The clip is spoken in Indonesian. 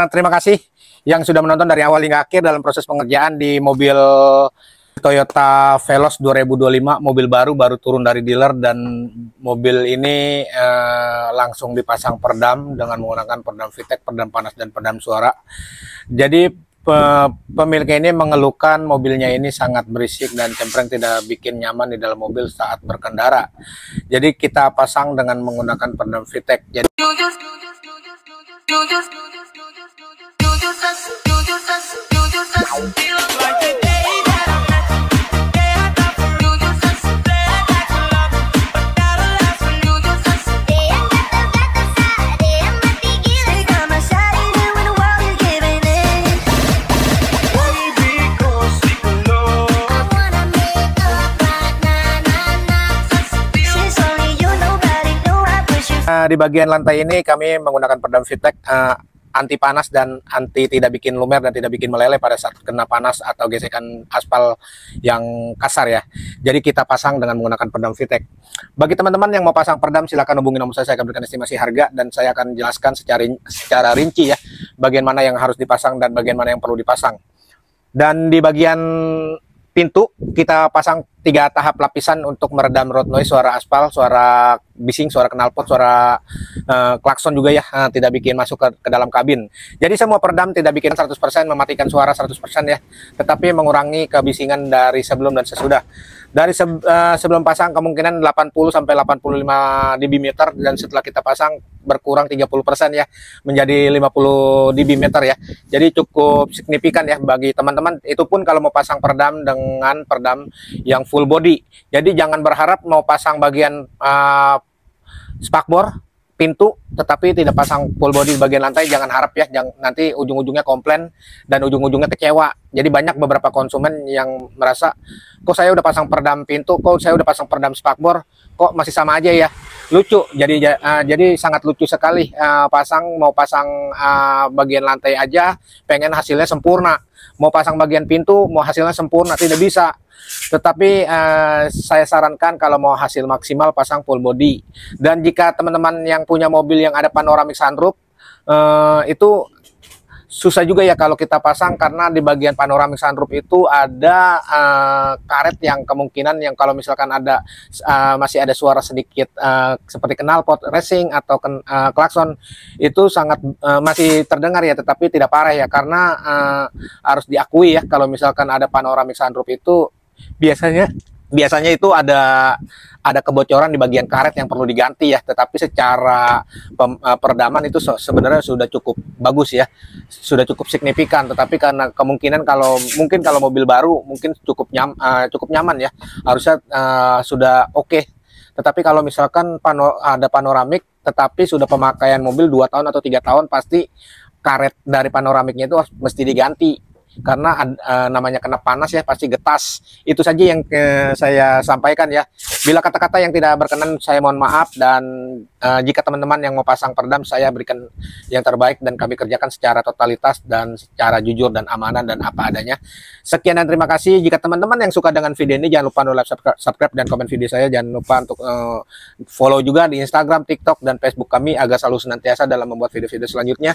Terima kasih yang sudah menonton dari awal hingga akhir dalam proses pengerjaan di mobil Toyota Veloz 2025, mobil baru turun dari dealer, dan mobil ini langsung dipasang peredam dengan menggunakan peredam VTEC, peredam panas dan peredam suara. Jadi pemiliknya ini mengeluhkan mobilnya ini sangat berisik dan cempreng, tidak bikin nyaman di dalam mobil saat berkendara. Jadi kita pasang dengan menggunakan peredam VTEC. Jadi di bagian lantai ini kami menggunakan peredam VTEC anti panas dan anti tidak bikin lumer dan tidak bikin meleleh pada saat kena panas atau gesekan aspal yang kasar ya. Jadi kita pasang dengan menggunakan peredam VTEC. Bagi teman-teman yang mau pasang peredam, silakan hubungi nomor saya akan berikan estimasi harga dan saya akan jelaskan secara rinci ya bagian mana yang harus dipasang dan bagian mana yang perlu dipasang. Dan di bagian pintu kita pasang 3 tahap lapisan untuk meredam road noise, suara aspal, suara bising, suara knalpot, suara klakson juga ya, tidak bikin masuk ke dalam kabin. Jadi semua peredam tidak bikin 100% mematikan suara 100% ya, tetapi mengurangi kebisingan dari sebelum dan sesudah. Dari sebelum pasang kemungkinan 80 sampai 85 dB meter, dan setelah kita pasang berkurang 30% ya menjadi 50 dB meter ya. Jadi cukup signifikan ya bagi teman-teman. Itu pun kalau mau pasang peredam dengan peredam yang full body. Jadi jangan berharap mau pasang bagian spakbor pintu tetapi tidak pasang full body di bagian lantai. Jangan harap ya, nanti ujung-ujungnya komplain dan ujung-ujungnya kecewa. Jadi banyak beberapa konsumen yang merasa, kok saya udah pasang peredam pintu, kok saya udah pasang peredam spakbor, kok masih sama aja ya. Lucu, jadi sangat lucu sekali. Mau pasang bagian lantai aja pengen hasilnya sempurna, mau pasang bagian pintu mau hasilnya sempurna, tidak bisa. Tetapi saya sarankan kalau mau hasil maksimal pasang full body. Dan jika teman-teman yang punya mobil yang ada panoramic sunroof, itu susah juga ya kalau kita pasang, karena di bagian panoramic sunroof itu ada karet yang kemungkinan yang kalau misalkan ada masih ada suara sedikit seperti knalpot racing atau klakson, itu sangat masih terdengar ya, tetapi tidak parah ya, karena harus diakui ya kalau misalkan ada panoramic sunroof itu biasanya itu ada kebocoran di bagian karet yang perlu diganti ya. Tetapi secara peredaman itu sebenarnya sudah cukup bagus ya, sudah cukup signifikan. Tetapi karena kemungkinan kalau mobil baru mungkin cukup nyaman ya, harusnya sudah oke. Tetapi kalau misalkan ada panoramik tetapi sudah pemakaian mobil 2 tahun atau 3 tahun, pasti karet dari panoramiknya itu mesti diganti, karena namanya kena panas ya pasti getas. Itu saja yang saya sampaikan ya. Bila kata-kata yang tidak berkenan saya mohon maaf, dan jika teman-teman yang mau pasang peredam, saya berikan yang terbaik dan kami kerjakan secara totalitas dan secara jujur dan amanah dan apa adanya. Sekian dan terima kasih. Jika teman-teman yang suka dengan video ini, jangan lupa like, subscribe dan komen video saya. Jangan lupa untuk follow juga di Instagram, TikTok dan Facebook kami agar selalu senantiasa dalam membuat video-video selanjutnya.